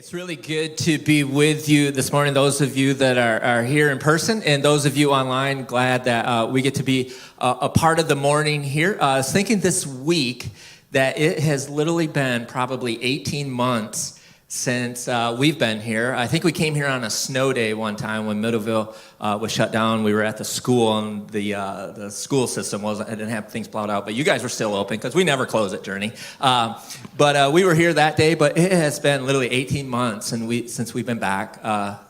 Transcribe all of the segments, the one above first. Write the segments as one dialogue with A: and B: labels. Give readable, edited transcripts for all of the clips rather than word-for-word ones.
A: It's really good to be with you this morning, those of you that are here in person and those of you online. Glad that we get to be a part of the morning here. I was thinking this week that it has literally been probably 18 months since we've been here. I think we came here on a snow day one time when Middleville was shut down. We were at the school, and the school system didn't have things plowed out, but you guys were still open because we never close at Journey. But we were here that day, but it has been literally 18 months since we've been back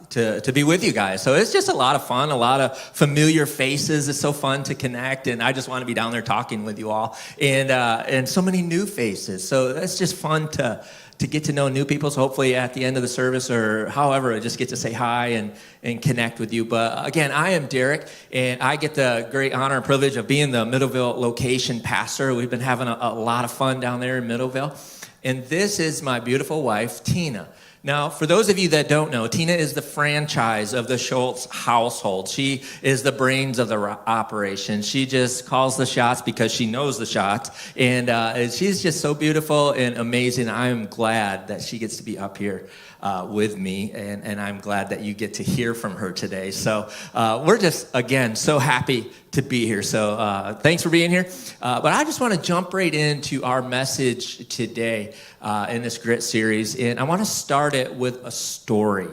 A: to be with you guys. So it's just a lot of fun, a lot of familiar faces. It's so fun to connect, and I just want to be down there talking with you all, and so many new faces. So it's just fun to get to know new people. So hopefully at the end of the service or however, I just get to say hi and connect with you. But again, I am Derek, and I get the great honor and privilege of being the Middleville location pastor. We've been having a lot of fun down there in Middleville. And this is my beautiful wife, Tina. Now, for those of you that don't know, Tina is the franchise of the Schultz household. She is the brains of the operation. She just calls the shots because she knows the shots. And she's just so beautiful and amazing. I'm glad that she gets to be up here with me, and I'm glad that you get to hear from her today. So we're just, again, so happy to be here. So thanks for being here. But I just want to jump right into our message today in this Grit series, and I want to start it with a story.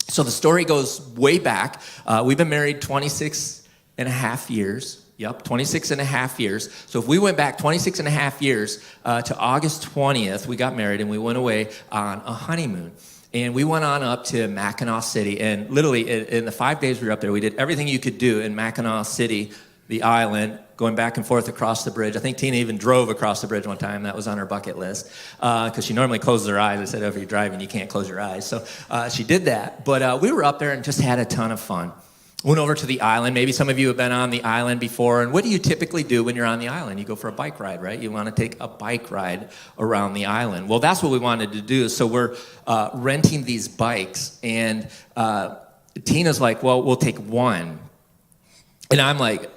A: So the story goes way back. We've been married 26 and a half years. Yep, 26 and a half years. So if we went back 26 and a half years to August 20th, we got married and we went away on a honeymoon. And we went on up to Mackinac City. And literally in the 5 days we were up there, we did everything you could do in Mackinac City, the island, going back and forth across the bridge. I think Tina even drove across the bridge one time. That was on her bucket list because she normally closes her eyes. I said, if you're driving, you can't close your eyes. So she did that. But we were up there and just had a ton of fun. Went over to the island. Maybe some of you have been on the island before. And what do you typically do when you're on the island? You go for a bike ride, right? You want to take a bike ride around the island. Well, that's what we wanted to do. So we're renting these bikes. And Tina's like, well, we'll take one. And I'm like,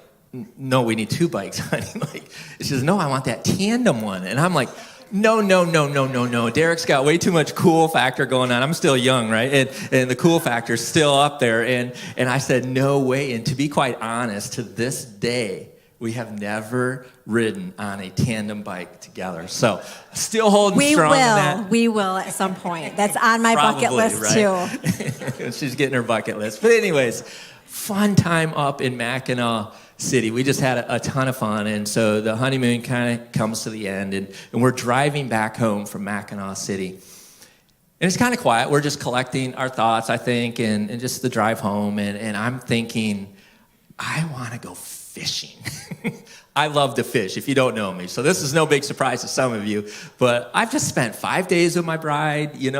A: no, we need two bikes, honey. She says, no, I want that tandem one. And I'm like, no. Derek's got way too much cool factor going on. I'm still young, right? And the cool factor's still up there. And I said, no way. And to be quite honest, to this day, we have never ridden on a tandem bike together. So still holding strong on that.
B: We will at some point. That's on my bucket list, right?
A: Too. She's getting her bucket list. But anyways, fun time up in Mackinac City. We just had a ton of fun, and so the honeymoon kind of comes to the end, and we're driving back home from Mackinac City. And it's kind of quiet. We're just collecting our thoughts, I think, and just the drive home, and I'm thinking, I want to go fishing. I love to fish, if you don't know me. So this is no big surprise to some of you, but I've just spent 5 days with my bride, a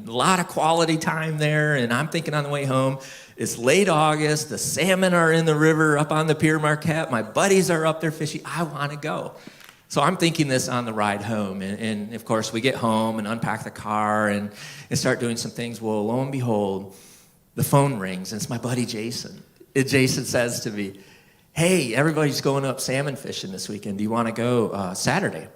A: lot of quality time there, and I'm thinking on the way home, it's late August, the salmon are in the river up on the Pier Marquette, my buddies are up there fishing, I want to go. So I'm thinking this on the ride home, and of course we get home and unpack the car and start doing some things. Well, lo and behold, the phone rings, and it's my buddy Jason. And Jason says to me, hey, everybody's going up salmon fishing this weekend. Do you want to go Saturday?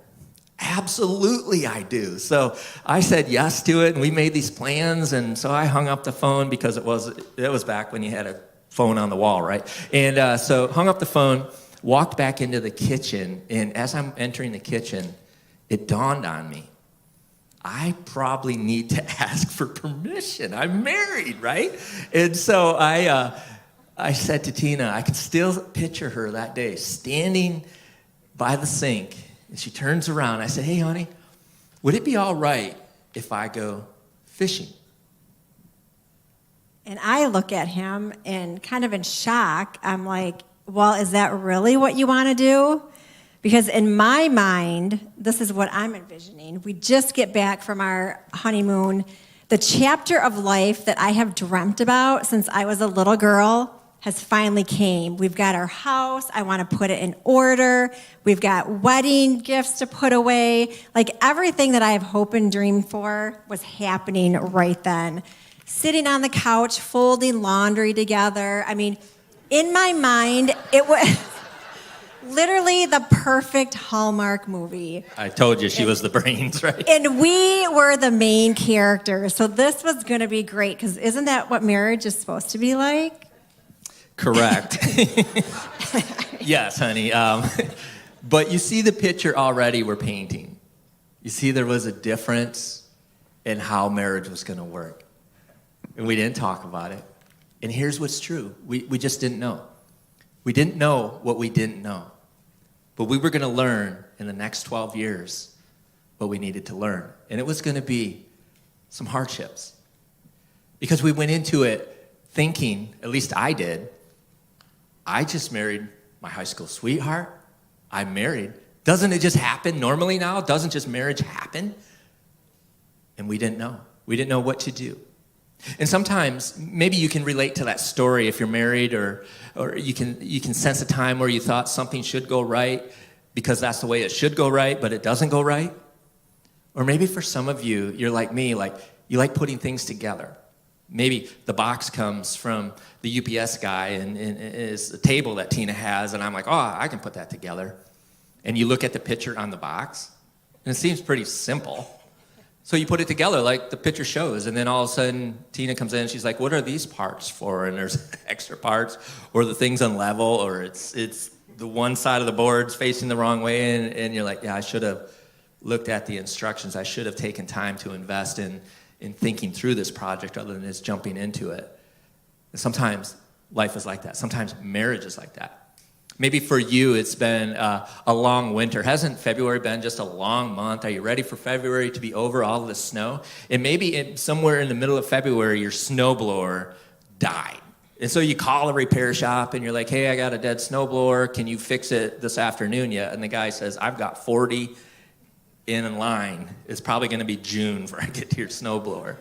A: Absolutely, I do. So I said yes to it, and we made these plans, and so I hung up the phone because it was back when you had a phone on the wall, right? And so hung up the phone, walked back into the kitchen, and as I'm entering the kitchen, it dawned on me, I probably need to ask for permission. I'm married, right? And so I said to Tina, I can still picture her that day standing by the sink, and she turns around. I said, hey, honey, would it be all right if I go fishing?
B: And I look at him and kind of in shock. I'm like, well, is that really what you want to do? Because in my mind, this is what I'm envisioning. We just get back from our honeymoon. The chapter of life that I have dreamt about since I was a little girl has finally came. We've got our house. I want to put it in order. We've got wedding gifts to put away. Like everything that I have hoped and dreamed for was happening right then. Sitting on the couch, folding laundry together. I mean, in my mind, it was literally the perfect Hallmark movie.
A: I told you she was the brains, right?
B: And we were the main characters. So this was going to be great, because isn't that what marriage is supposed to be like?
A: Correct. Yes, honey. But you see the picture already we're painting. You see there was a difference in how marriage was going to work. And we didn't talk about it. And here's what's true. We just didn't know. We didn't know what we didn't know. But we were going to learn in the next 12 years what we needed to learn. And it was going to be some hardships. Because we went into it thinking, at least I did, I just married my high school sweetheart. I'm married. Doesn't it just happen normally now? Doesn't just marriage happen? And we didn't know. We didn't know what to do. And sometimes, maybe you can relate to that story if you're married, or you can sense a time where you thought something should go right because that's the way it should go right, but it doesn't go right. Or maybe for some of you, you're like me, like you like putting things together. Maybe the box comes from the UPS guy and is the table that Tina has, and I'm like, oh, I can put that together. And you look at the picture on the box, and it seems pretty simple. So you put it together like the picture shows, and then all of a sudden Tina comes in and she's like, what are these parts for? And there's extra parts, or the thing's unlevel, or it's the one side of the board's facing the wrong way, and you're like, yeah, I should have looked at the instructions. I should have taken time to invest in thinking through this project other than just jumping into it. And sometimes life is like that. Sometimes marriage is like that. Maybe for you, it's been a long winter. Hasn't February been just a long month? Are you ready for February to be over, all of the snow? And maybe somewhere in the middle of February, your snowblower died. And so you call a repair shop, and you're like, hey, I got a dead snowblower. Can you fix it this afternoon yet? And the guy says, I've got 40 in line. It's probably going to be June before I get to your snowblower.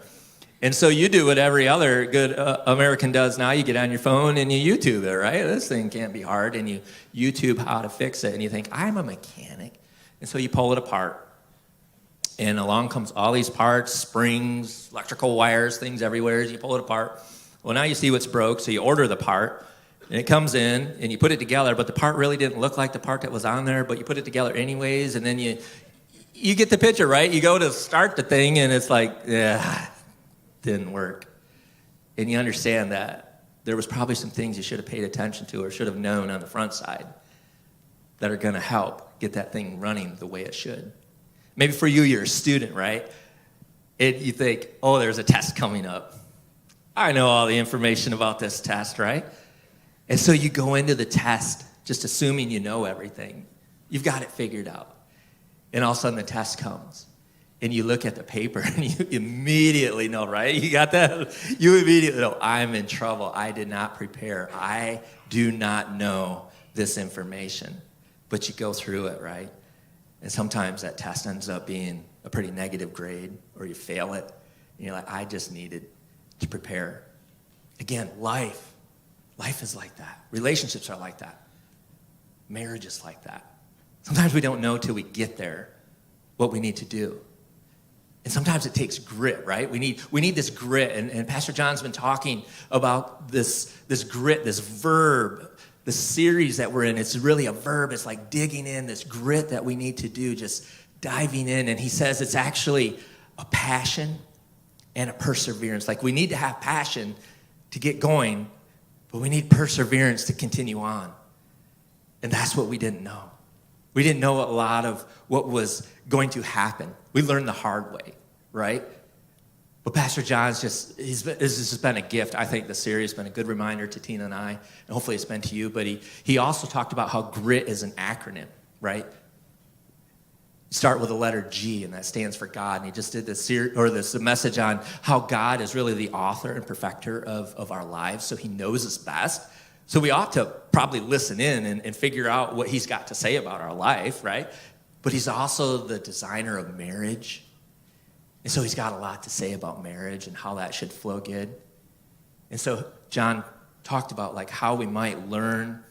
A: And so you do what every other good American does now. You get on your phone and you YouTube it, right? This thing can't be hard. And you YouTube how to fix it. And you think, I'm a mechanic. And so you pull it apart. And along comes all these parts, springs, electrical wires, things everywhere. As you pull it apart. Well, now you see what's broke. So you order the part. And it comes in and you put it together. But the part really didn't look like the part that was on there. But you put it together anyways. And then you get the picture, right? You go to start the thing and it's like, yeah. Didn't work. And you understand that there was probably some things you should have paid attention to or should have known on the front side that are going to help get that thing running the way it should. Maybe for you, you're a student, right? You think, oh, there's a test coming up. I know all the information about this test, right? And so you go into the test just assuming you know everything. You've got it figured out. And all of a sudden the test comes. And you look at the paper and you immediately know, right? You got that? You immediately know, I'm in trouble. I did not prepare. I do not know this information. But you go through it, right? And sometimes that test ends up being a pretty negative grade, or you fail it. And you're like, I just needed to prepare. Again, life is like that. Relationships are like that. Marriage is like that. Sometimes we don't know till we get there what we need to do. And sometimes it takes grit, right? We need this grit. And Pastor John's been talking about this grit, this verb, the series that we're in. It's really a verb. It's like digging in, this grit that we need to do, just diving in. And he says it's actually a passion and a perseverance. Like we need to have passion to get going, but we need perseverance to continue on. And that's what we didn't know. We didn't know a lot of what was going to happen. We learned the hard way, right? But Pastor John's this has been a gift. I think the series has been a good reminder to Tina and I, and hopefully it's been to you. But he also talked about how grit is an acronym, right? You start with the letter G, and that stands for God. And he just did this message on how God is really the author and perfecter of our lives, so he knows us best. So we ought to probably listen in and figure out what he's got to say about our life, right? But he's also the designer of marriage. And so he's got a lot to say about marriage and how that should flow good. And so John talked about like how we might learn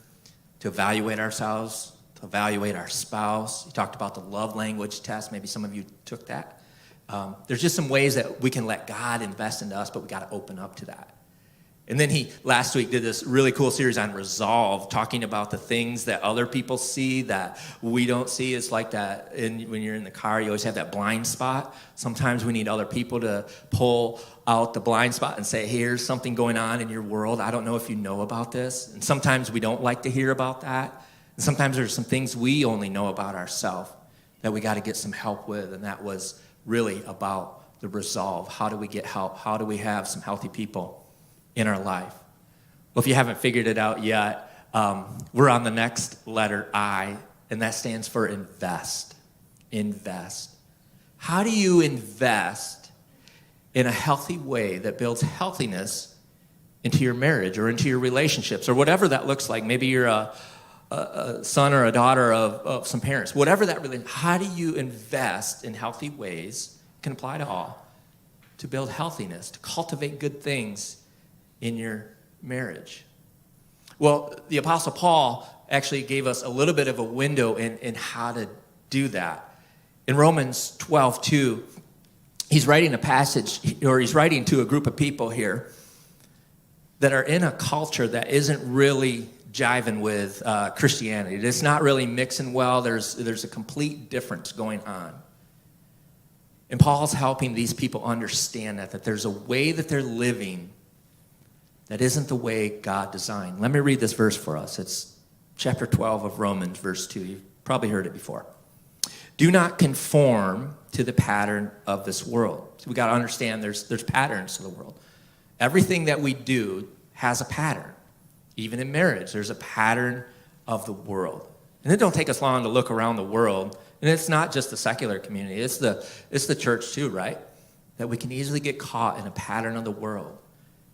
A: to evaluate ourselves, to evaluate our spouse. He talked about the love language test. Maybe some of you took that. There's just some ways that we can let God invest into us, but we got to open up to that. And then he last week did this really cool series on resolve, talking about the things that other people see that we don't see. It's like that when you're in the car, you always have that blind spot. Sometimes we need other people to pull out the blind spot and say, here's something going on in your world. I don't know if you know about this. And sometimes we don't like to hear about that. And sometimes there's some things we only know about ourselves that we got to get some help with. And that was really about the resolve. How do we get help? How do we have some healthy people in our life? Well, if you haven't figured it out yet, we're on the next letter, I, and that stands for invest. Invest. How do you invest in a healthy way that builds healthiness into your marriage or into your relationships or whatever that looks like? Maybe you're a son or a daughter of some parents. Whatever that really, how do you invest in healthy ways, can apply to all, to build healthiness, to cultivate good things in your marriage? Well, the Apostle Paul actually gave us a little bit of a window in how to do that. In Romans 12:2, he's writing a passage, or he's writing to a group of people here that are in a culture that isn't really jiving with Christianity. It's not really mixing well. There's a complete difference going on. And Paul's helping these people understand that there's a way that they're living that isn't the way God designed. Let me read this verse for us. It's chapter 12 of Romans, verse 2. You've probably heard it before. Do not conform to the pattern of this world. So we got to understand there's patterns to the world. Everything that we do has a pattern. Even in marriage, there's a pattern of the world. And it don't take us long to look around the world. And it's not just the secular community. It's the church too, right? That we can easily get caught in a pattern of the world.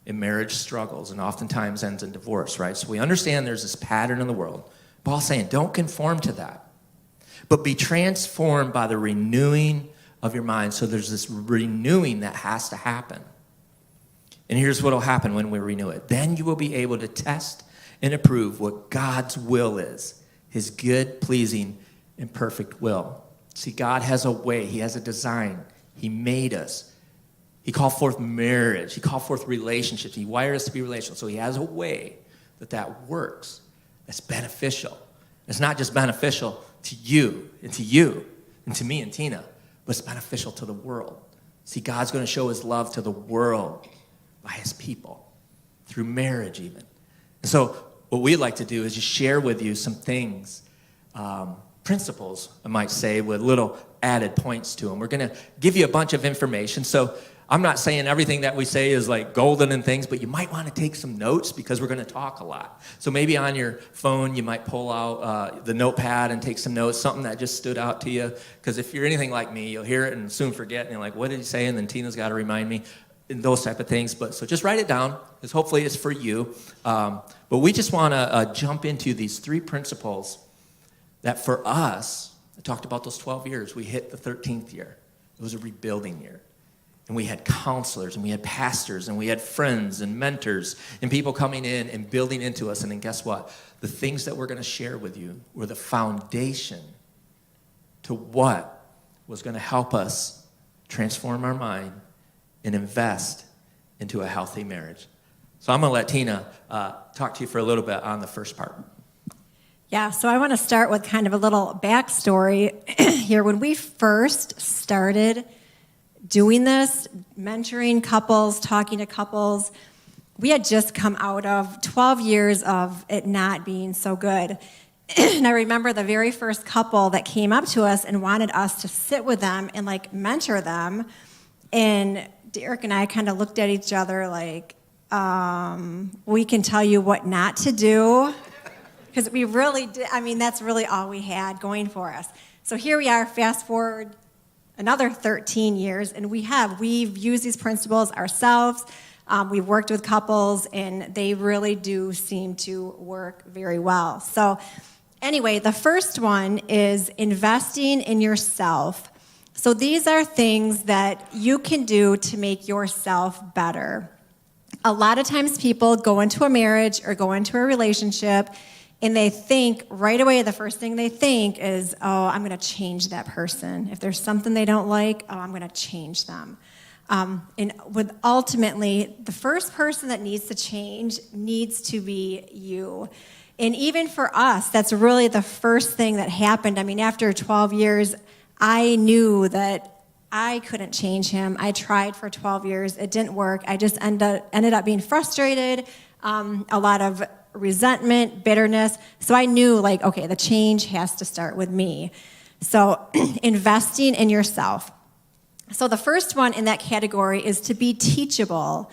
A: In marriage struggles and oftentimes ends in divorce, right? So we understand there's this pattern in the world. Paul's saying, don't conform to that, but be transformed by the renewing of your mind. So there's this renewing that has to happen. And here's what will happen when we renew it. Then you will be able to test and approve what God's will is, his good, pleasing, and perfect will. See, God has a way. He has a design. He made us. He called forth marriage. He called forth relationships. He wired us to be relational. So he has a way that works, that's beneficial. It's not just beneficial to you and to me and Tina, but it's beneficial to the world. See, God's going to show his love to the world by his people, through marriage even. And so what we'd like to do is just share with you some things, principles, I might say, with little added points to them. We're going to give you a bunch of information. So I'm not saying everything that we say is like golden and things, but you might want to take some notes because we're going to talk a lot. So maybe on your phone, you might pull out the notepad and take some notes, something that just stood out to you. Because if you're anything like me, you'll hear it and soon forget. And you're like, what did he say? And then Tina's got to remind me, and those type of things. But so just write it down, because hopefully it's for you. But we just want to jump into these 3 principles that for us, I talked about those 12 years. We hit the 13th year. It was a rebuilding year. And we had counselors, and we had pastors, and we had friends and mentors, and people coming in and building into us. And then guess what? The things that we're going to share with you were the foundation to what was going to help us transform our mind and invest into a healthy marriage. So I'm going to let Tina talk to you for a little bit on the first part.
B: Yeah, so I want to start with kind of a little backstory here. When we first started doing this, mentoring couples, talking to couples, we had just come out of 12 years of it not being so good. And I remember the very first couple that came up to us and wanted us to sit with them and like mentor them. And Derek and I kind of looked at each other like, we can tell you what not to do. Because we really did, that's really all we had going for us. So here we are, fast forward another 13 years, and we've used these principles ourselves. We've worked with couples, and they really do seem to work very well. So anyway, the first one is investing in yourself. So these are things that you can do to make yourself better. A lot of times people go into a marriage or go into a relationship, and they think right away, the first thing they think is, oh, I'm going to change that person. If there's something they don't like, oh, I'm going to change them. And with ultimately, the first person that needs to change needs to be you. And even for us, that's really the first thing that happened. I mean, after 12 years, I knew that I couldn't change him. I tried for 12 years. It didn't work. I just ended up being frustrated, a lot of resentment, bitterness. So I knew, like, okay, the change has to start with me. So investing in yourself. So the first one in that category is to be teachable.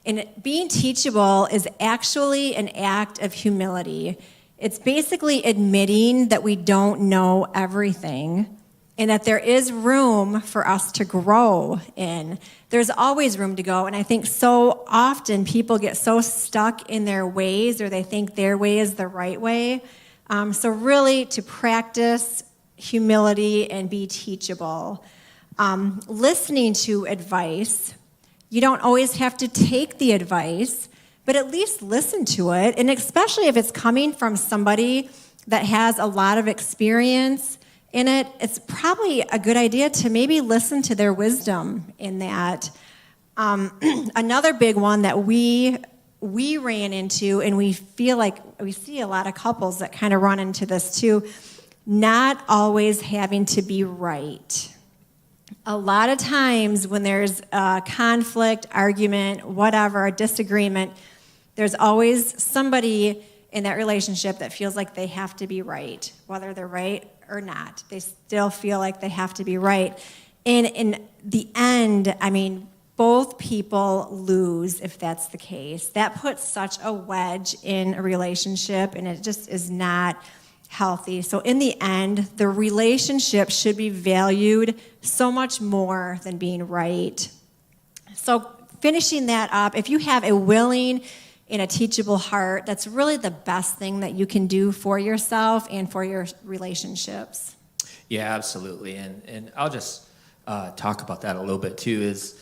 B: And being teachable is actually an act of humility. It's basically admitting that we don't know everything and that there is room for us to grow in. There's always room to go. And I think so often people get so stuck in their ways, or they think their way is the right way. So really to practice humility and be teachable. Listening to advice. You don't always have to take the advice, but at least listen to it. And especially if it's coming from somebody that has a lot of experience in it, it's probably a good idea to maybe listen to their wisdom in that. Another big one that we ran into, and we feel like we see a lot of couples that kind of run into this too, not always having to be right. A lot of times when there's a conflict, argument, whatever, a disagreement, there's always somebody in that relationship that feels like they have to be right, whether they're right or not. They still feel like they have to be right. And in the end, I mean, both people lose if that's the case. That puts such a wedge in a relationship, and it just is not healthy. So in the end, the relationship should be valued so much more than being right. So finishing that up, if you have a willing and a teachable heart, that's really the best thing that you can do for yourself and for your relationships.
A: Yeah, absolutely. And I'll just talk about that a little bit too, is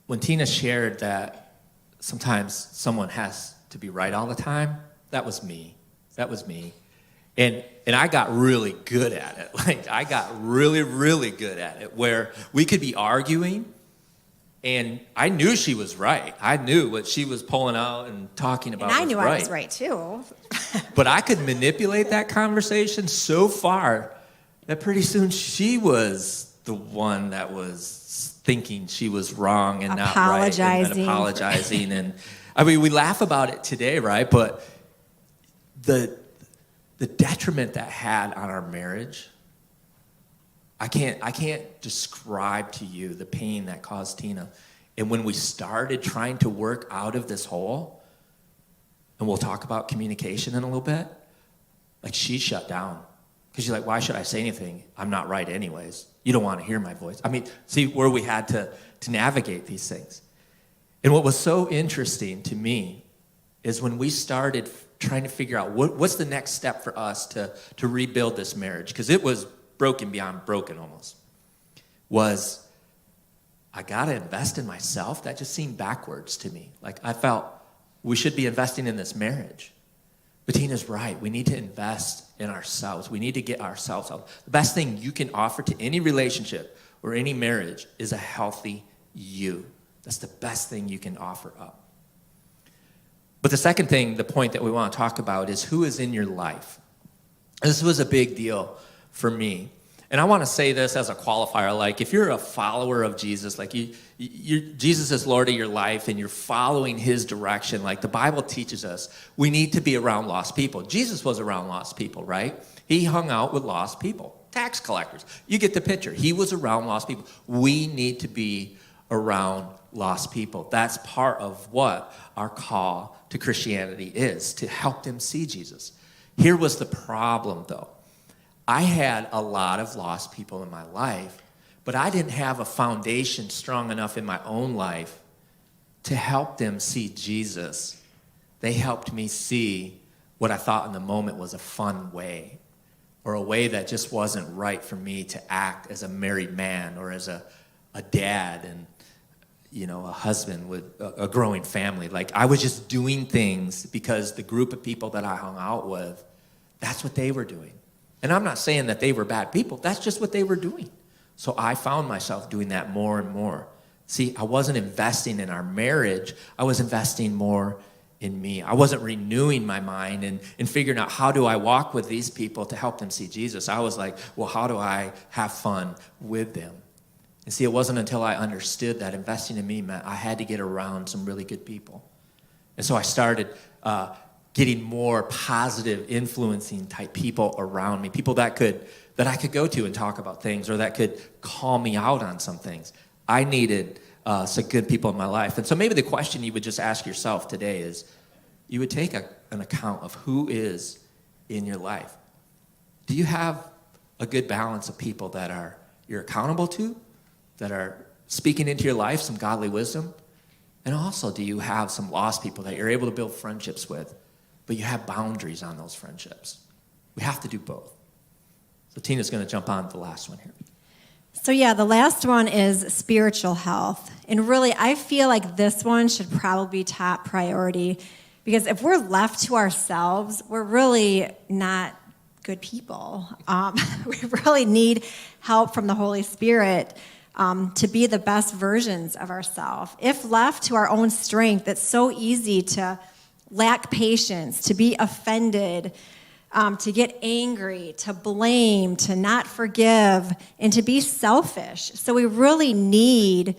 A: when Tina shared that sometimes someone has to be right all the time, that was me. And I got really good at it. Like, I got really, really good at it, where we could be arguing, and I knew she was right. I knew what she was pulling out and talking about was right.
B: And I knew I was right, too.
A: But I could manipulate that conversation so far that pretty soon she was the one that was thinking she was wrong and not right. And apologizing. And I mean, we laugh about it today, right? But the detriment that had on our marriage, I can't describe to you the pain that caused Tina. And when we started trying to work out of this hole, and we'll talk about communication in a little bit, like, she shut down. Because she's like, why should I say anything? I'm not right anyways. You don't want to hear my voice. I mean, see where we had to navigate these things. And what was so interesting to me is when we started trying to figure out what's the next step for us to rebuild this marriage, because it was broken beyond broken almost, was I got to invest in myself. That just seemed backwards to me. Like, I felt we should be investing in this marriage. But Tina's right. We need to invest in ourselves. We need to get ourselves out. The best thing you can offer to any relationship or any marriage is a healthy you. That's the best thing you can offer up. But the second thing, the point that we want to talk about, is who is in your life. This was a big deal for me. And I want to say this as a qualifier, like, if you're a follower of Jesus, like Jesus is Lord of your life and you're following his direction, like the Bible teaches us, we need to be around lost people. Jesus was around lost people, right? He hung out with lost people, tax collectors. You get the picture. He was around lost people. We need to be around lost people. That's part of what our call to Christianity is, to help them see Jesus. Here was the problem, though. I had a lot of lost people in my life, but I didn't have a foundation strong enough in my own life to help them see Jesus. They helped me see what I thought in the moment was a fun way, or a way that just wasn't right for me to act as a married man or as a dad and, you know, a husband with a growing family. Like, I was just doing things because the group of people that I hung out with, that's what they were doing. And I'm not saying that they were bad people. That's just what they were doing. So I found myself doing that more and more See, I wasn't investing in our marriage. I was investing more in me. I wasn't renewing my mind and figuring out how do I walk with these people to help them see Jesus. I was like, well, how do I have fun with them? And see, it wasn't until I understood that investing in me meant I had to get around some really good people. And so I started getting more positive, influencing type people around me, people that I could go to and talk about things, or that could call me out on some things. I needed some good people in my life. And so maybe the question you would just ask yourself today is, you would take an account of who is in your life. Do you have a good balance of people that you're accountable to, that are speaking into your life, some godly wisdom? And also, do you have some lost people that you're able to build friendships with, but you have boundaries on those friendships? We have to do both. So Tina's going to jump on the last one here.
B: So yeah, the last one is spiritual health. And really, I feel like this one should probably be top priority, because if we're left to ourselves, we're really not good people. We really need help from the Holy Spirit to be the best versions of ourselves. If left to our own strength, it's so easy to lack patience, to be offended, to get angry, to blame, to not forgive, and to be selfish. So we really need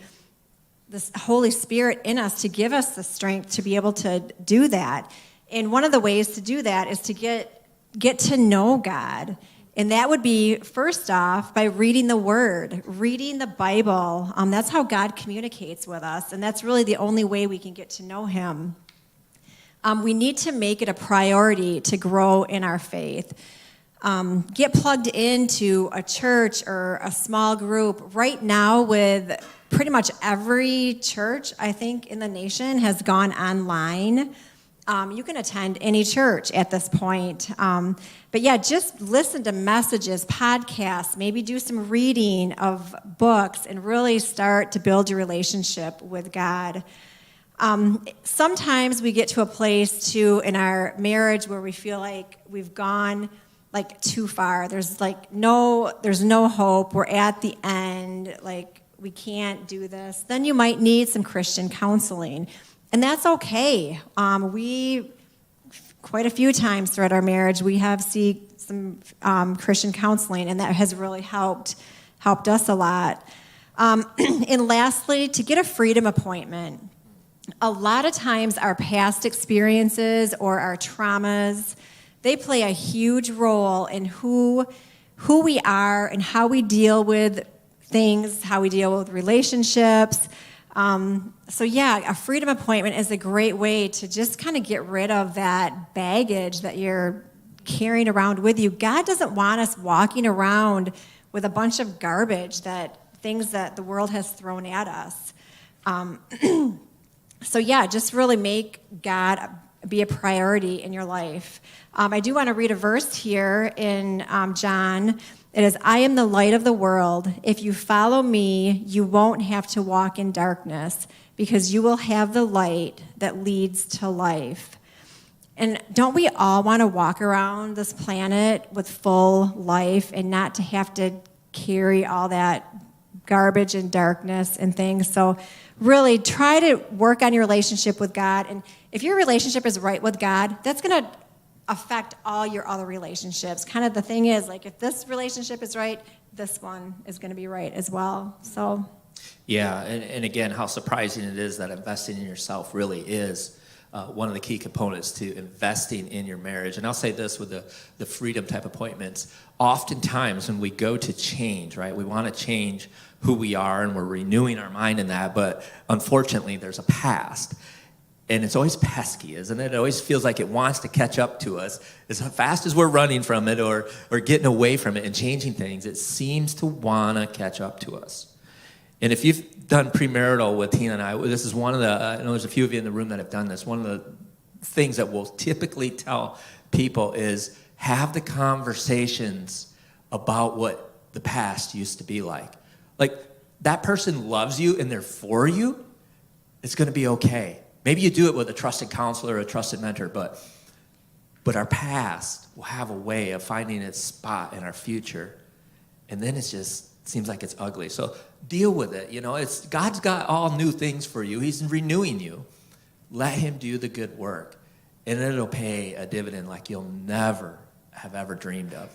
B: this Holy Spirit in us to give us the strength to be able to do that. And one of the ways to do that is to get to know God. And that would be, first off, by reading the Word, reading the Bible. That's how God communicates with us, and that's really the only way we can get to know Him. We need to make it a priority to grow in our faith. Get plugged into a church or a small group. Right now, with pretty much every church, I think, in the nation has gone online. You can attend any church at this point. But yeah, just listen to messages, podcasts, maybe do some reading of books, and really start to build your relationship with God. Sometimes we get to a place too in our marriage where we feel like we've gone like too far. There's no hope. We're at the end. Like, we can't do this. Then you might need some Christian counseling. And that's okay. We, quite a few times throughout our marriage, we have seen some Christian counseling, and that has really helped us a lot. And lastly, to get a freedom appointment. A lot of times our past experiences or our traumas, they play a huge role in who we are and how we deal with things, how we deal with relationships. So yeah, a freedom appointment is a great way to just kind of get rid of that baggage that you're carrying around with you. God doesn't want us walking around with a bunch of garbage, things that the world has thrown at us. So yeah, just really make God be a priority in your life. I do want to read a verse here in John. It is, I am the light of the world. If you follow me, you won't have to walk in darkness, because you will have the light that leads to life. And don't we all want to walk around this planet with full life and not to have to carry all that garbage and darkness and things? So really try to work on your relationship with God. And if your relationship is right with God, that's going to affect all your other relationships. Kind of the thing is, like, if this relationship is right, this one is going to be right as well. So
A: yeah, and again, how surprising it is that investing in yourself really is one of the key components to investing in your marriage. And I'll say this with the freedom type appointments. Oftentimes when we go to change, right, we want to change who we are, and we're renewing our mind in that, but unfortunately there's a past. And it's always pesky, isn't it? It always feels like it wants to catch up to us. As fast as we're running from it or getting away from it and changing things, it seems to want to catch up to us. And if you've done premarital with Tina and I, this is one of the, I know there's a few of you in the room that have done this, one of the things that we'll typically tell people is have the conversations about what the past used to be like. Like, that person loves you and they're for you, it's going to be okay. Maybe you do it with a trusted counselor or a trusted mentor, but our past will have a way of finding its spot in our future. And then it's just seems like it's ugly. So deal with it. God's got all new things for you. He's renewing you. Let him do the good work, and it'll pay a dividend like you'll never have ever dreamed of.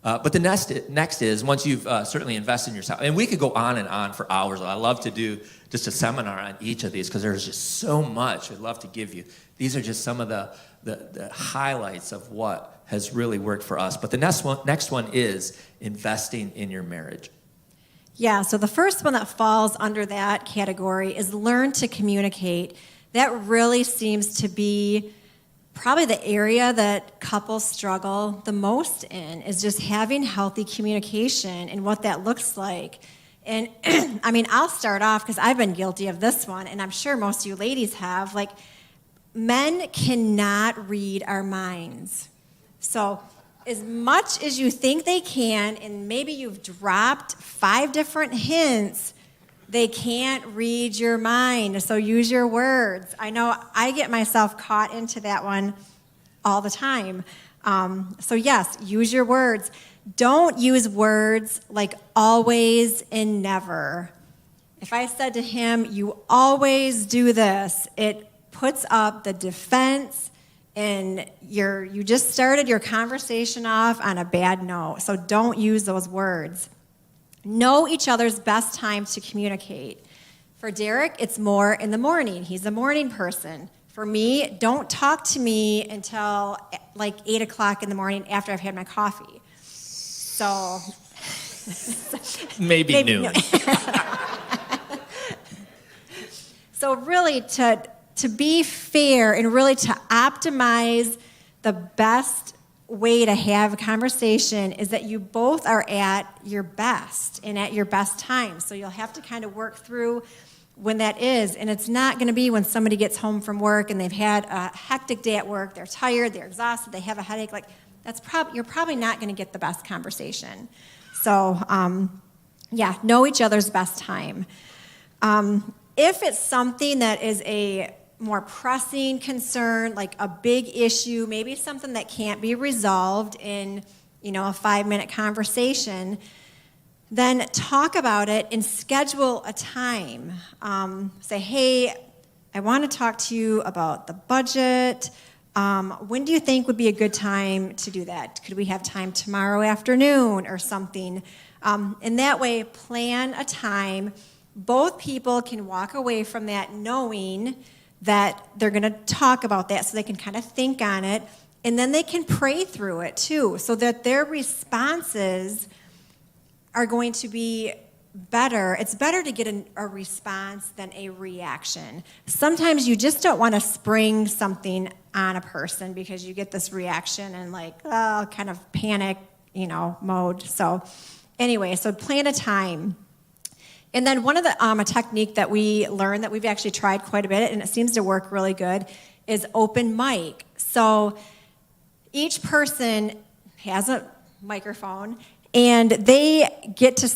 A: But the next is, once you've certainly invested in yourself, and we could go on and on for hours. I love to do just a seminar on each of these because there's just so much I'd love to give you. These are just some of the highlights of what has really worked for us. But the next one is investing in your marriage.
B: Yeah, so the first one that falls under that category is learn to communicate. That really seems to be probably the area that couples struggle the most in, is just having healthy communication and what that looks like. And I mean, I'll start off because I've been guilty of this one, and I'm sure most of you ladies have. Like, men cannot read our minds. So as much as you think they can, and maybe you've dropped 5 different hints, they can't read your mind, so use your words. I know I get myself caught into that one all the time. So yes, use your words. Don't use words like always and never. If I said to him, you always do this, it puts up the defense, and you just started your conversation off on a bad note. So don't use those words. Know each other's best times to communicate. For Derek, it's more in the morning. He's a morning person. For me, don't talk to me until like 8 o'clock in the morning after I've had my coffee. So
A: maybe noon.
B: So really to be fair and really to optimize the best way to have a conversation is that you both are at your best and at your best time. So you'll have to kind of work through when that is. And it's not going to be when somebody gets home from work and they've had a hectic day at work, they're tired, they're exhausted, they have a headache. Like, you're probably not going to get the best conversation. So, know each other's best time. If it's something that is a more pressing concern, like a big issue, maybe something that can't be resolved in, a 5-minute conversation, then talk about it and schedule a time. Say, hey, I want to talk to you about the budget. When do you think would be a good time to do that? Could we have time tomorrow afternoon or something? In that way, plan a time. Both people can walk away from that knowing that they're going to talk about that, so they can kind of think on it, and then they can pray through it too, so that their responses are going to be better. It's better to get a response than a reaction. Sometimes you just don't want to spring something on a person because you get this reaction and kind of panic, mode. So anyway, so plan a time. And then one of the a technique that we learned that we've actually tried quite a bit, and it seems to work really good, is open mic. So each person has a microphone, and they get to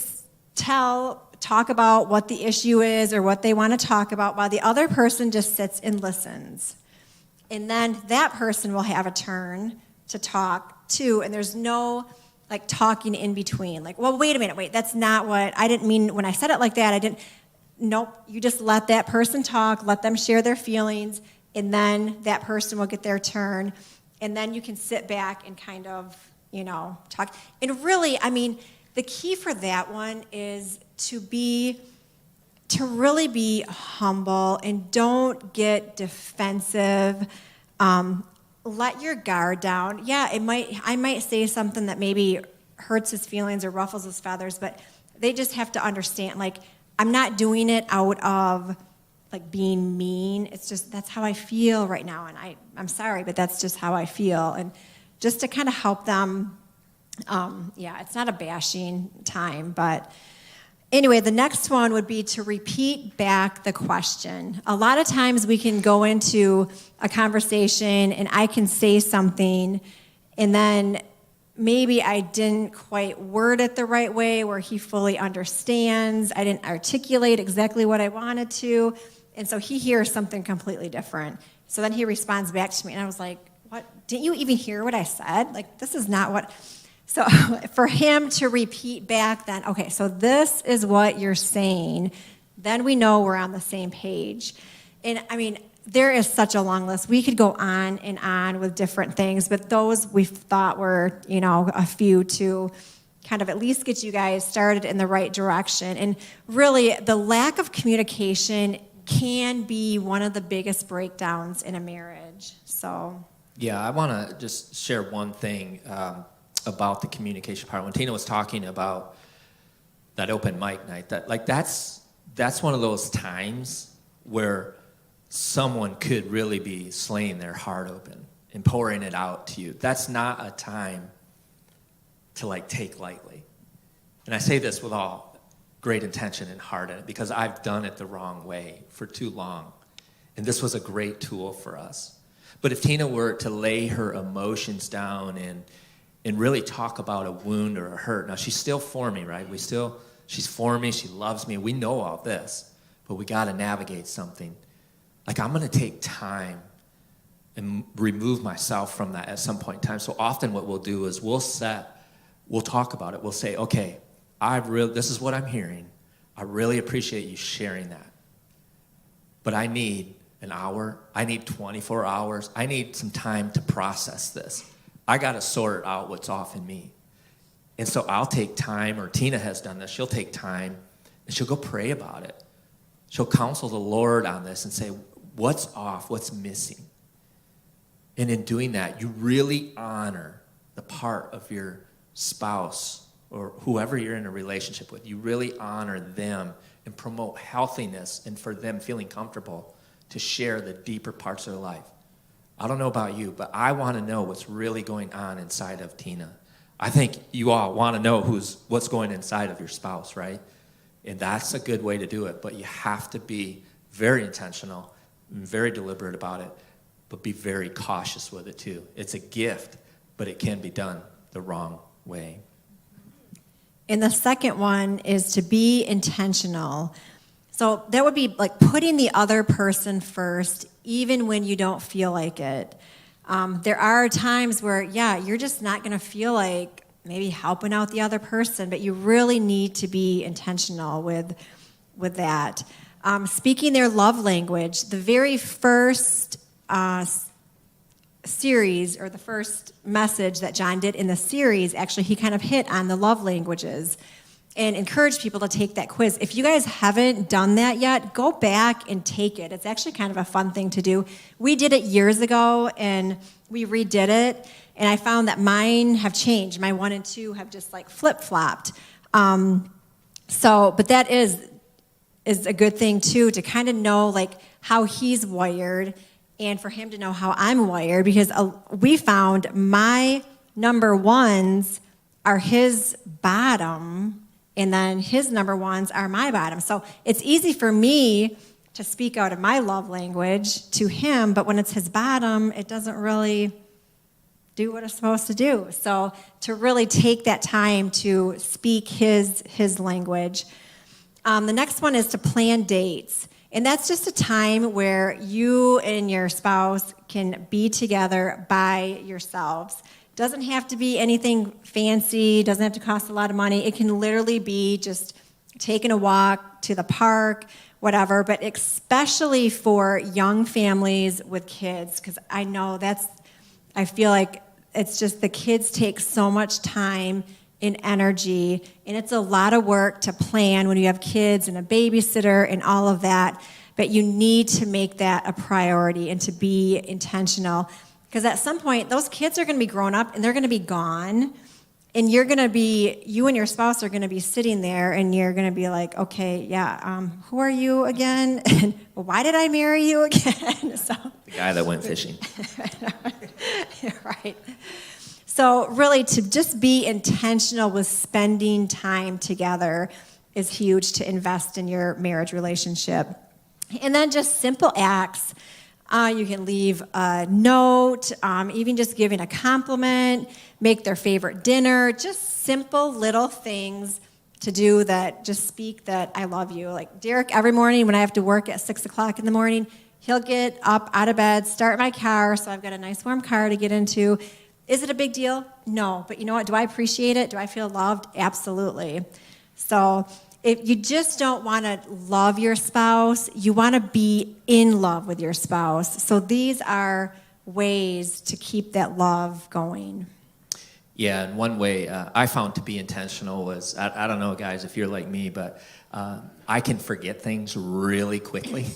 B: talk about what the issue is or what they want to talk about, while the other person just sits and listens. And then that person will have a turn to talk too, and there's no talking in between. Well, wait a minute, that's not what, I didn't mean when I said it like that, nope, you just let that person talk, let them share their feelings, and then that person will get their turn, and then you can sit back and kind of, talk. And really, the key for that one is to really be humble and don't get defensive. Let your guard down. Yeah, I might say something that maybe hurts his feelings or ruffles his feathers, but they just have to understand, I'm not doing it out of being mean. It's just, that's how I feel right now, and I'm sorry, but that's just how I feel. And just to kind of help them, it's not a bashing time, but anyway, the next one would be to repeat back the question. A lot of times we can go into a conversation and I can say something, and then maybe I didn't quite word it the right way where he fully understands. I didn't articulate exactly what I wanted to, and so he hears something completely different. So then he responds back to me, and I was like, what? Didn't you even hear what I said? This is not what... So for him to repeat back then, okay, so this is what you're saying, then we know we're on the same page. And I mean, there is such a long list. We could go on and on with different things, but those we thought were, a few to kind of at least get you guys started in the right direction. And really, the lack of communication can be one of the biggest breakdowns in a marriage. So. Yeah,
A: I want to just share one thing about the communication part. When Tina was talking about that open mic night, that's one of those times where someone could really be slaying their heart open and pouring it out to you. That's not a time to take lightly. And I say this with all great intention and heart in it because I've done it the wrong way for too long. And this was a great tool for us. But if Tina were to lay her emotions down and really talk about a wound or a hurt, now she's still for me, right? She's for me, she loves me, we know all this, but we got to navigate something. I'm going to take time and remove myself from that at some point in time. So often what we'll do is we'll talk about it. We'll say, okay, this is what I'm hearing. I really appreciate you sharing that. But I need an hour. I need 24 hours. I need some time to process this. I got to sort out what's off in me. And so I'll take time, or Tina has done this. She'll take time and she'll go pray about it. She'll counsel the Lord on this and say, what's off? What's missing? And in doing that, you really honor the part of your spouse or whoever you're in a relationship with. You really honor them and promote healthiness and for them feeling comfortable to share the deeper parts of their life. I don't know about you, but I want to know what's really going on inside of Tina. I think you all want to know what's going inside of your spouse, right? And that's a good way to do it, but you have to be very intentional and very deliberate about it, but be very cautious with it too. It's a gift, but it can be done the wrong way.
B: And the second one is to be intentional. So that would be putting the other person first, even when you don't feel like it. There are times where, you're just not going to feel like maybe helping out the other person, but you really need to be intentional with that. Speaking their love language, the very first series, or the first message that John did in the series, actually he kind of hit on the love languages and encouraged people to take that quiz. If you guys haven't done that yet, go back and take it. It's actually kind of a fun thing to do. We did it years ago, and we redid it, and I found that mine have changed. My 1 and 2 have just flip-flopped. But that is a good thing, too, to kind of know how he's wired and for him to know how I'm wired, because we found my number ones are his bottom, and then his number ones are my bottom. So it's easy for me to speak out of my love language to him, but when it's his bottom, it doesn't really do what it's supposed to do. So to really take that time to speak his language. The next one is to plan dates. And that's just a time where you and your spouse can be together by yourselves. Doesn't have to be anything fancy, doesn't have to cost a lot of money. It can literally be just taking a walk to the park, whatever, but especially for young families with kids, because I feel like it's just the kids take so much time and energy, and it's a lot of work to plan when you have kids and a babysitter and all of that, but you need to make that a priority and to be intentional, because at some point, those kids are going to be grown up and they're going to be gone, and you and your spouse are going to be sitting there, and you're going to be like, okay, who are you again? And why did I marry you again? So,
A: the guy that went fishing.
B: Right. So really, to just be intentional with spending time together is huge to invest in your marriage relationship. And then just simple acts. You can leave a note, even just giving a compliment, make their favorite dinner, just simple little things to do that just speak that I love you. Like Derek, every morning when I have to work at 6 o'clock in the morning, he'll get up out of bed, start my car, so I've got a nice warm car to get into, Is it a big deal? No. But you know what? Do I appreciate it? Do I feel loved? Absolutely. So if you just don't want to love your spouse, you want to be in love with your spouse. So these are ways to keep that love going.
A: Yeah, and one way I found to be intentional was, I don't know, guys, if you're like me, but I can forget things really quickly.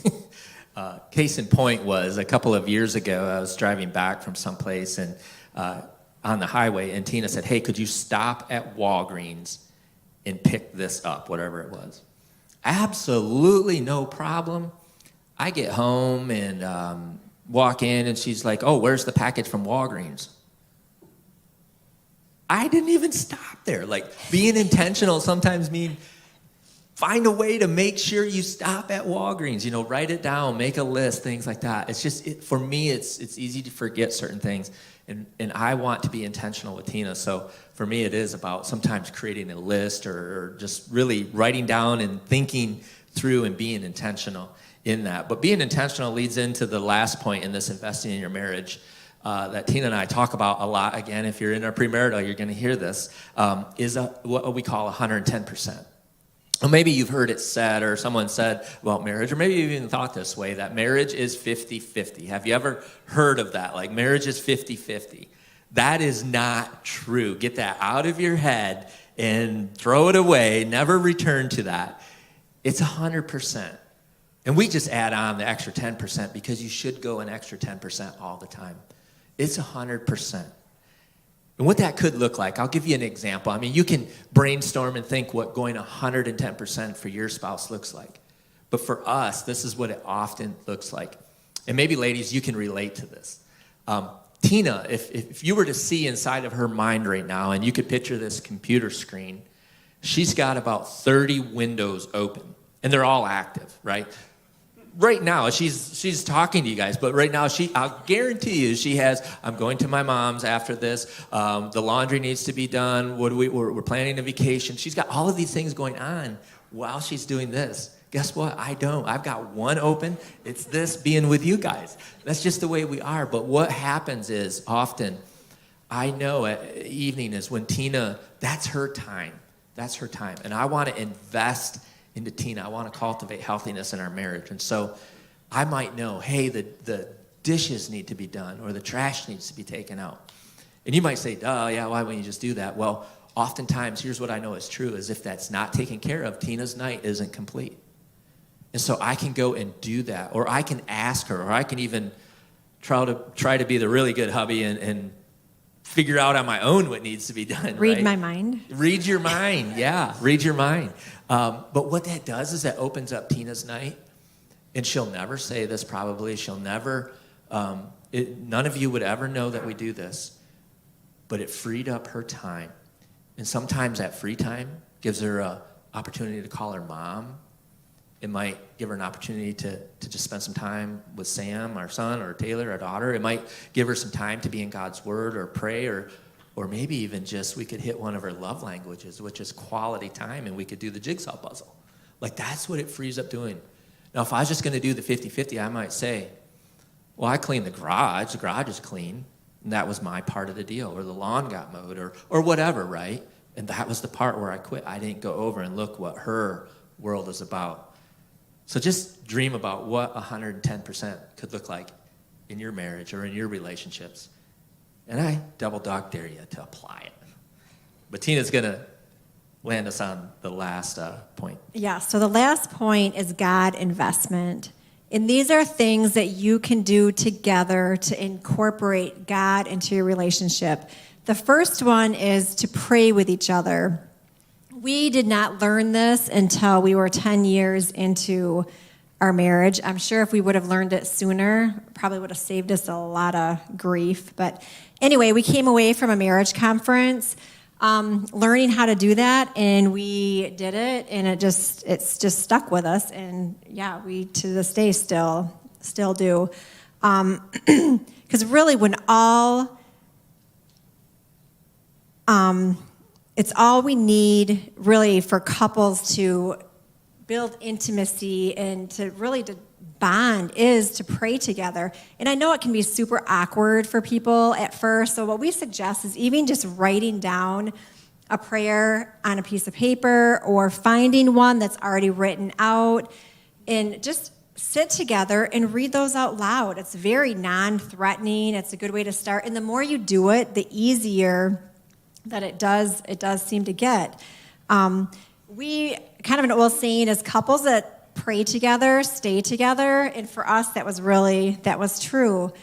A: Case in point was a couple of years ago, I was driving back from someplace and on the highway, and Tina said, hey, could you stop at Walgreens and pick this up, whatever it was? Absolutely no problem. I get home and walk in, and she's like, oh, where's the package from Walgreens? I didn't even stop there. Like, being intentional sometimes means find a way to make sure you stop at Walgreens. Write it down, make a list, things like that. It's just, for me, it's easy to forget certain things. And I want to be intentional with Tina. So for me, it is about sometimes creating a list or just really writing down and thinking through and being intentional in that. But being intentional leads into the last point in this investing in your marriage that Tina and I talk about a lot. Again, if you're in our premarital, you're going to hear this, is what we call 110%. Well, maybe you've heard it said, or someone said about marriage, or maybe you've even thought this way, that marriage is 50-50. Have you ever heard of that? Like, marriage is 50-50. That is not true. Get that out of your head and throw it away. Never return to that. It's 100%. And we just add on the extra 10% because you should go an extra 10% all the time. It's 100%. And what that could look like, I'll give you an example. I mean, you can brainstorm and think what going 110% for your spouse looks like. But for us, this is what it often looks like. And maybe, ladies, you can relate to this. Tina, if you were to see inside of her mind right now, and you could picture this computer screen, she's got about 30 windows open, and they're all active, right? Right now, she's talking to you guys, but right now, I'll guarantee you she has, I'm going to my mom's after this, the laundry needs to be done, we're planning a vacation. She's got all of these things going on while she's doing this. Guess what? I don't. I've got one open. It's this, being with you guys. That's just the way we are. But what happens is often, I know at evening is when Tina, that's her time. That's her time. And I want to invest into Tina. I want to cultivate healthiness in our marriage. And so I might know, hey, the dishes need to be done or the trash needs to be taken out. And you might say, duh, yeah, why wouldn't you just do that? Well, oftentimes, here's what I know is true, is if that's not taken care of, Tina's night isn't complete. And so I can go and do that, or I can ask her, or I can even try to be the really good hubby and figure out on my own what needs to be done.
B: Read
A: right?
B: my mind.
A: Read your mind, yeah. Read your mind. But what that does is that opens up Tina's night, and she'll never say this probably. She'll never, none of you would ever know that we do this, but it freed up her time. And sometimes that free time gives her an opportunity to call her mom. It might give her an opportunity to just spend some time with Sam, our son, or Taylor, our daughter. It might give her some time to be in God's word or pray, or maybe even just we could hit one of her love languages, which is quality time, and we could do the jigsaw puzzle. Like, that's what it frees up doing. Now, if I was just going to do the 50-50, I might say, well, I cleaned the garage is clean, and that was my part of the deal, or the lawn got mowed, or whatever, right? And that was the part where I quit. I didn't go over and look what her world is about. So just dream about what 110% could look like in your marriage or in your relationships. And I double dog dare you to apply it. But Tina's going to land us on the last point.
B: Yeah, so the last point is God investment. And these are things that you can do together to incorporate God into your relationship. The first one is to pray with each other. We did not learn this until we were 10 years into our marriage. I'm sure if we would have learned it sooner, probably would have saved us a lot of grief. But anyway, we came away from a marriage conference learning how to do that, and we did it, and it's just stuck with us. And yeah, we to this day still do. Because really, when it's all we need, really, for couples to build intimacy and to bond is to pray together. And I know it can be super awkward for people at first. So what we suggest is even just writing down a prayer on a piece of paper or finding one that's already written out and just sit together and read those out loud. It's very non-threatening. It's a good way to start. And the more you do it, the easier that it does seem to get. We kind of an old saying is couples that pray together stay together. And for us, that was true.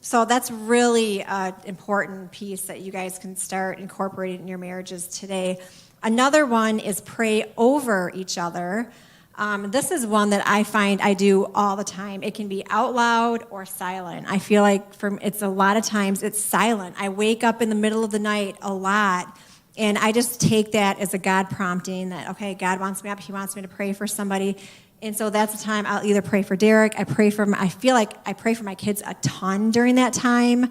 B: So that's really an important piece that you guys can start incorporating in your marriages today. Another one is pray over each other. This is one that I find I do all the time. It can be out loud or silent. I feel like it's a lot of times it's silent. I wake up in the middle of the night a lot, and I just take that as a God prompting that, okay, God wants me up. He wants me to pray for somebody. And so that's the time I'll either pray for Derek. I feel like I pray for my kids a ton during that time.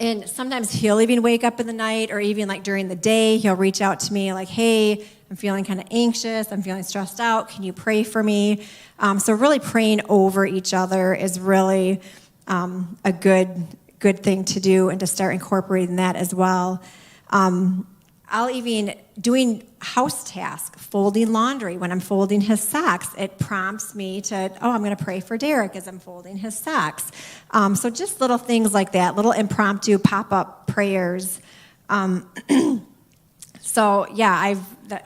B: And sometimes he'll even wake up in the night or even like during the day, he'll reach out to me like, hey, I'm feeling kind of anxious. I'm feeling stressed out. Can you pray for me? So really praying over each other is really a good thing to do and to start incorporating that as well. I'll even doing house tasks, folding laundry. When I'm folding his socks, it prompts me to, I'm going to pray for Derek as I'm folding his socks. So just little things like that, little impromptu pop-up prayers. So yeah,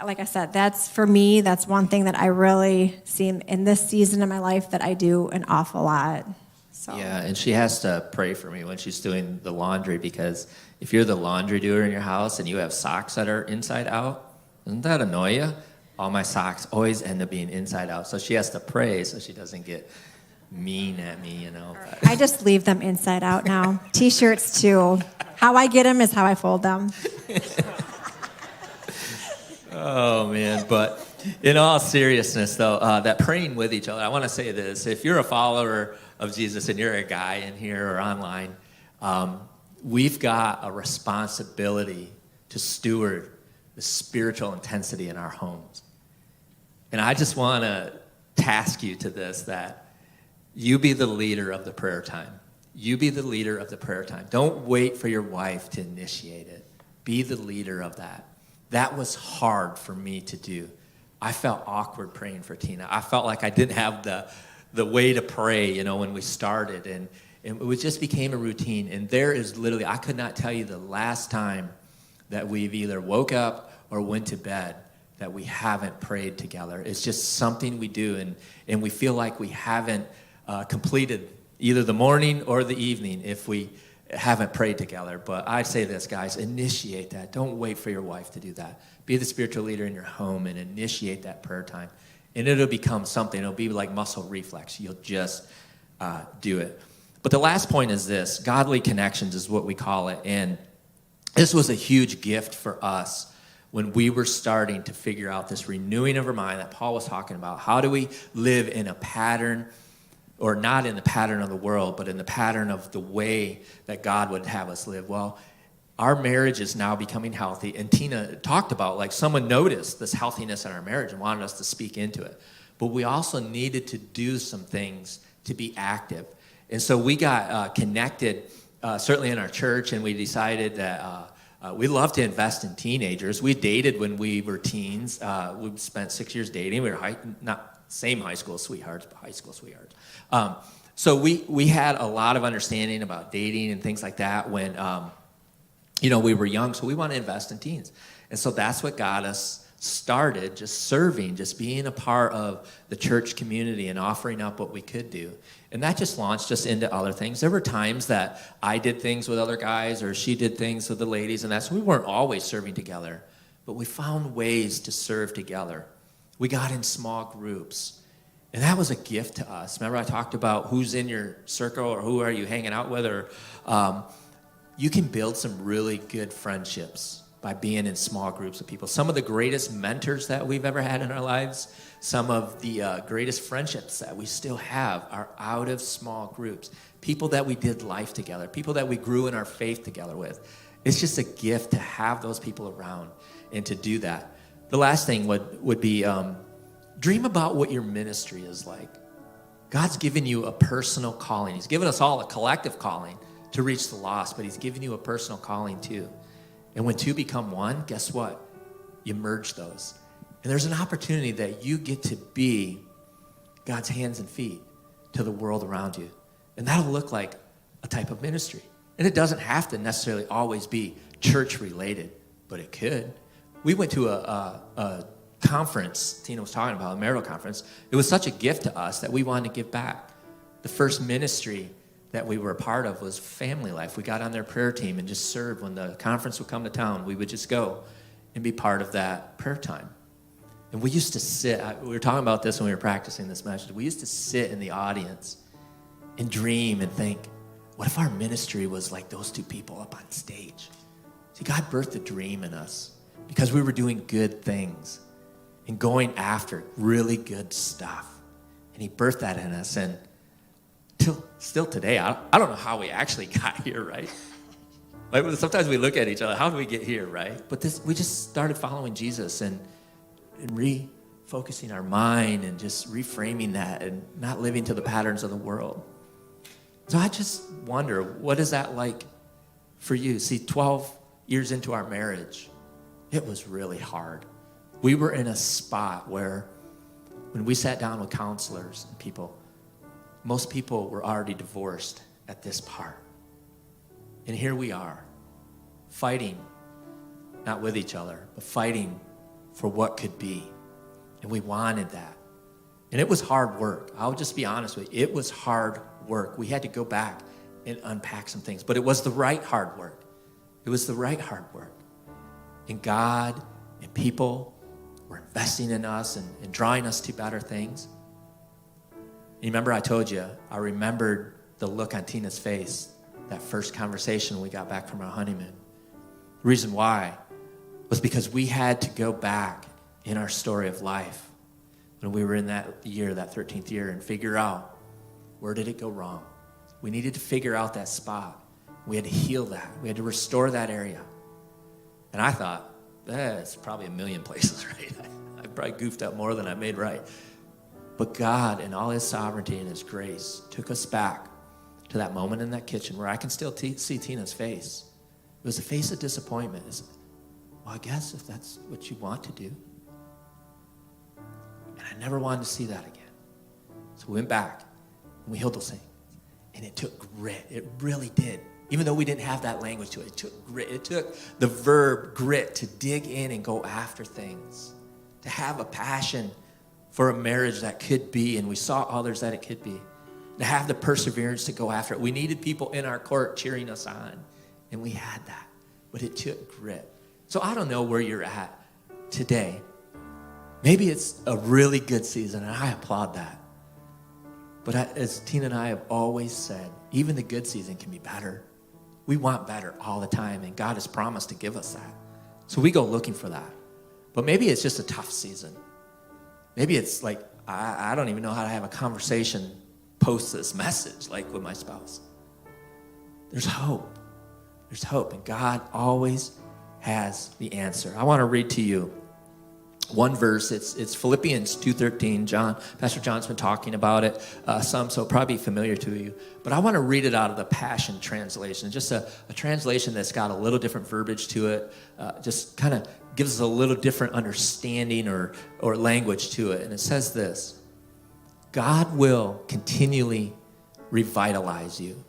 B: like I said, that's for me, that's one thing that I really see in this season of my life that I do an awful lot. So.
A: Yeah, and she has to pray for me when she's doing the laundry, because if you're the laundry doer in your house and you have socks that are inside out, doesn't that annoy you? All my socks always end up being inside out. So she has to pray so she doesn't get mean at me,
B: I just leave them inside out now. T-shirts too. How I get them is how I fold them.
A: Oh, man. But in all seriousness, though, that praying with each other, I want to say this. If you're a follower of Jesus and you're a guy in here or online, we've got a responsibility to steward the spiritual intensity in our homes. And I just want to task you to this, that you be the leader of the prayer time. You be the leader of the prayer time. Don't wait for your wife to initiate it. Be the leader of that. That was hard for me to do. I felt awkward praying for Tina. I felt like I didn't have the way to pray, when we started. And it just became a routine. And there is literally, I could not tell you the last time that we've either woke up or went to bed that we haven't prayed together. It's just something we do. And we feel like we haven't completed either the morning or the evening if we haven't prayed together. But I say this, guys, initiate that. Don't wait for your wife to do that. Be the spiritual leader in your home and initiate that prayer time. And it'll become something. It'll be like muscle reflex. You'll just do it. But the last point is this. Godly connections is what we call it. And this was a huge gift for us when we were starting to figure out this renewing of our mind that Paul was talking about. How do we live in a pattern, or not in the pattern of the world, but in the pattern of the way that God would have us live? Well, our marriage is now becoming healthy. And Tina talked about, like, someone noticed this healthiness in our marriage and wanted us to speak into it. But we also needed to do some things to be active. And so we got connected, certainly in our church, and we decided that we love to invest in teenagers. We dated when we were teens. We spent 6 years dating. We were not same high school sweethearts, but high school sweethearts. So we had a lot of understanding about dating and things like that when we were young. So we want to invest in teens. And so that's what got us started, just serving, just being a part of the church community and offering up what we could do. And that just launched us into other things. There were times that I did things with other guys or she did things with the ladies, and we weren't always serving together, but we found ways to serve together. We got in small groups, and that was a gift to us. Remember I talked about who's in your circle or who are you hanging out with? Or you can build some really good friendships by being in small groups of people. Some of the greatest mentors that we've ever had in our lives, some of the greatest friendships that we still have are out of small groups. People that we did life together, people that we grew in our faith together with. It's just a gift to have those people around and to do that. The last thing would be Dream about what your ministry is like. God's given you a personal calling. He's given us all a collective calling to reach the lost, but he's given you a personal calling too. And when two become one, guess what? You merge those. And there's an opportunity that you get to be God's hands and feet to the world around you. And that'll look like a type of ministry. And it doesn't have to necessarily always be church related, but it could. We went to a conference Tina was talking about, a marital conference. It was such a gift to us that we wanted to give back. The first ministry that we were a part of was Family Life. We got on their prayer team and just served. When the conference would come to town, we would just go and be part of that prayer time. And we used to sit, we were talking about this when we were practicing this message. We used to sit in the audience and dream and think, what if our ministry was like those two people up on stage? See, God birthed a dream in us because we were doing good things and going after really good stuff. And he birthed that in us. And still today, I don't know how we actually got here, right? Like sometimes we look at each other, how did we get here, right? But we just started following Jesus and refocusing our mind and just reframing that and not living to the patterns of the world. So I just wonder, what is that like for you? See, 12 years into our marriage, it was really hard. We were in a spot where when we sat down with counselors and people, most people were already divorced at this part. And here we are, fighting, not with each other, but fighting for what could be. And we wanted that. And it was hard work. I'll just be honest with you. It was hard work. We had to go back and unpack some things. But it was the right hard work. It was the right hard work. And God and people were investing in us and drawing us to better things. You remember I told you, I remembered the look on Tina's face, that first conversation when we got back from our honeymoon. The reason why was because we had to go back in our story of life when we were in that year, that 13th year, and figure out, where did it go wrong? We needed to figure out that spot. We had to heal that. We had to restore that area. And I thought, it's probably a million places, right? I probably goofed up more than I made right. But God, in all his sovereignty and his grace, took us back to that moment in that kitchen where I can still see Tina's face. It was a face of disappointment. Well, I guess if that's what you want to do. And I never wanted to see that again. So we went back and we healed those things. And it took grit. It really did. Even though we didn't have that language to it, it took grit. It took the verb grit to dig in and go after things, to have a passion for a marriage that could be, and we saw others that it could be, to have the perseverance to go after it. We needed people in our court cheering us on, and we had that. But it took grit. So I don't know where you're at today. Maybe it's a really good season, and I applaud that. But as Tina and I have always said, even the good season can be better. We want better all the time, and God has promised to give us that. So we go looking for that. But maybe it's just a tough season. Maybe it's like, I don't even know how to have a conversation post this message, like with my spouse. There's hope. There's hope, and God always has the answer. I want to read to you one verse. It's Philippians 2:13. Pastor John's been talking about it some, so it'll probably be familiar to you. But I want to read it out of the Passion Translation, just a translation that's got a little different verbiage to it, just kind of gives us a little different understanding or language to it. And it says this: God will continually revitalize you.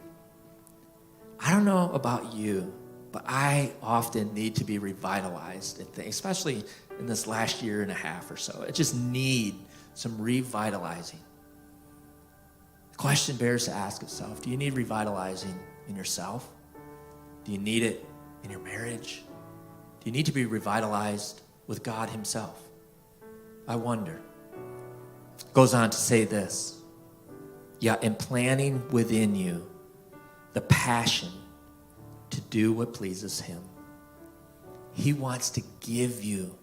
A: I don't know about you, but I often need to be revitalized in things, especially in this last year and a half or so. I just need some revitalizing. The question bears to ask itself: do you need revitalizing in yourself? Do you need it in your marriage? Do you need to be revitalized with God himself? I wonder. It goes on to say this: yeah, implanting within you the passion to do what pleases him. He wants to give you,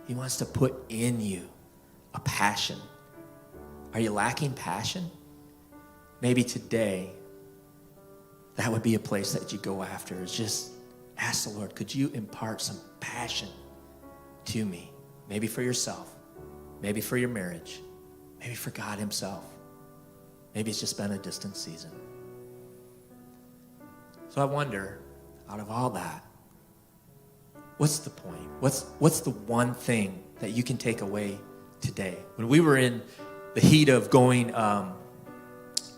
A: he wants to put in you a passion. Are you lacking passion? Maybe today, that would be a place that you go after, is just ask the Lord, could you impart some passion to me? Maybe for yourself, maybe for your marriage, maybe for God himself. Maybe it's just been a distant season. So I wonder, out of all that, what's the point? What's the one thing that you can take away today? When we were in the heat of going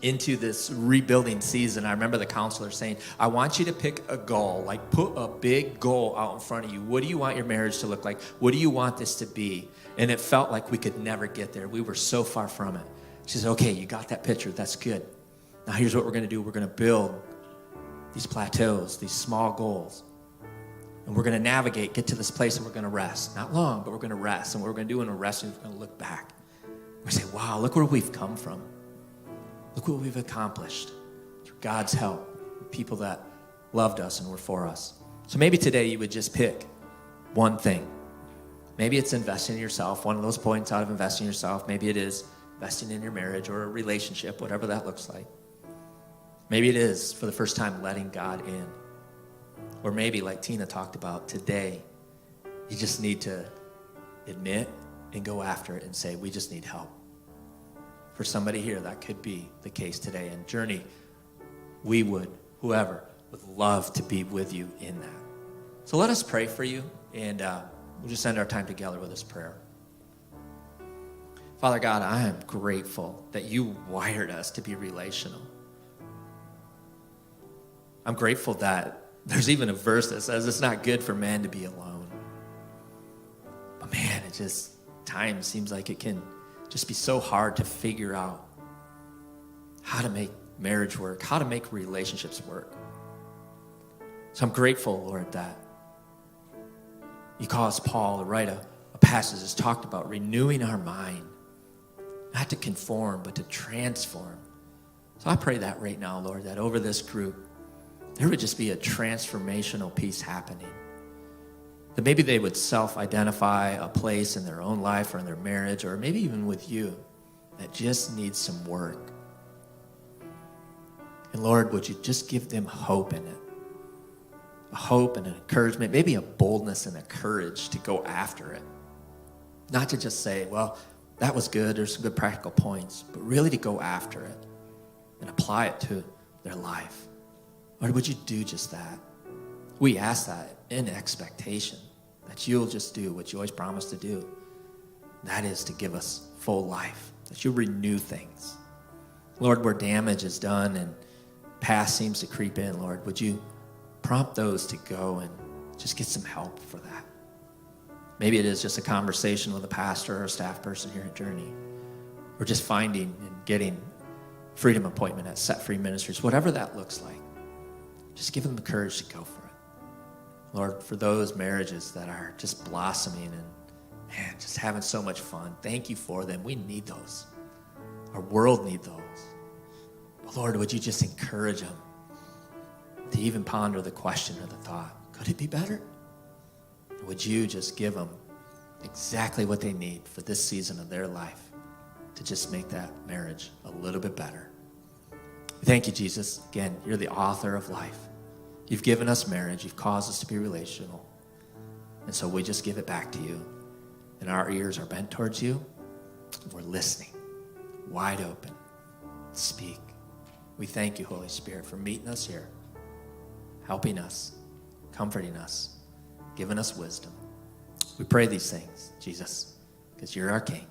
A: into this rebuilding season, I remember the counselor saying, I want you to pick a goal, like put a big goal out in front of you. What do you want your marriage to look like? What do you want this to be? And it felt like we could never get there. We were so far from it. She said, okay, you got that picture. That's good. Now here's what we're going to do. We're going to build these plateaus, these small goals. And we're going to navigate, get to this place and we're going to rest. Not long, but we're going to rest. And what we're going to do in a rest is we're going to look back. We're going to say, wow, look where we've come from. Look what we've accomplished through God's help, people that loved us and were for us. So maybe today you would just pick one thing. Maybe it's investing in yourself, one of those points out of investing in yourself. Maybe it is investing in your marriage or a relationship, whatever that looks like. Maybe it is, for the first time, letting God in. Or maybe, like Tina talked about today, you just need to admit and go after it and say, we just need help. For somebody here, that could be the case today. And Journey, whoever, would love to be with you in that. So let us pray for you, and we'll just end our time together with this prayer. Father God, I am grateful that you wired us to be relational. I'm grateful that there's even a verse that says it's not good for man to be alone. But man, it just, times seems like it can just be so hard to figure out how to make marriage work, how to make relationships work. So I'm grateful, Lord, that you caused Paul to write a passage that's talked about renewing our mind, not to conform, but to transform. So I pray that right now, Lord, that over this group, there would just be a transformational piece happening. That maybe they would self-identify a place in their own life or in their marriage, or maybe even with you, that just needs some work. And Lord, would you just give them hope in it? A hope and an encouragement, maybe a boldness and a courage to go after it. Not to just say, well, that was good, there's some good practical points, but really to go after it and apply it to their life. Lord, would you do just that? We ask that in expectation that you'll just do what you always promised to do. That is to give us full life, that you'll renew things. Lord, where damage is done and past seems to creep in, Lord, would you prompt those to go and just get some help for that? Maybe it is just a conversation with a pastor or a staff person here at Journey, or just finding and getting freedom appointment at Set Free Ministries, whatever that looks like. Just give them the courage to go for it. Lord, for those marriages that are just blossoming and, man, just having so much fun, thank you for them. We need those. Our world needs those. But Lord, would you just encourage them to even ponder the question or the thought, could it be better? And would you just give them exactly what they need for this season of their life to just make that marriage a little bit better? Thank you, Jesus. Again, you're the author of life. You've given us marriage. You've caused us to be relational. And so we just give it back to you. And our ears are bent towards you. We're listening, wide open. Speak. We thank you, Holy Spirit, for meeting us here, helping us, comforting us, giving us wisdom. We pray these things, Jesus, because you're our King.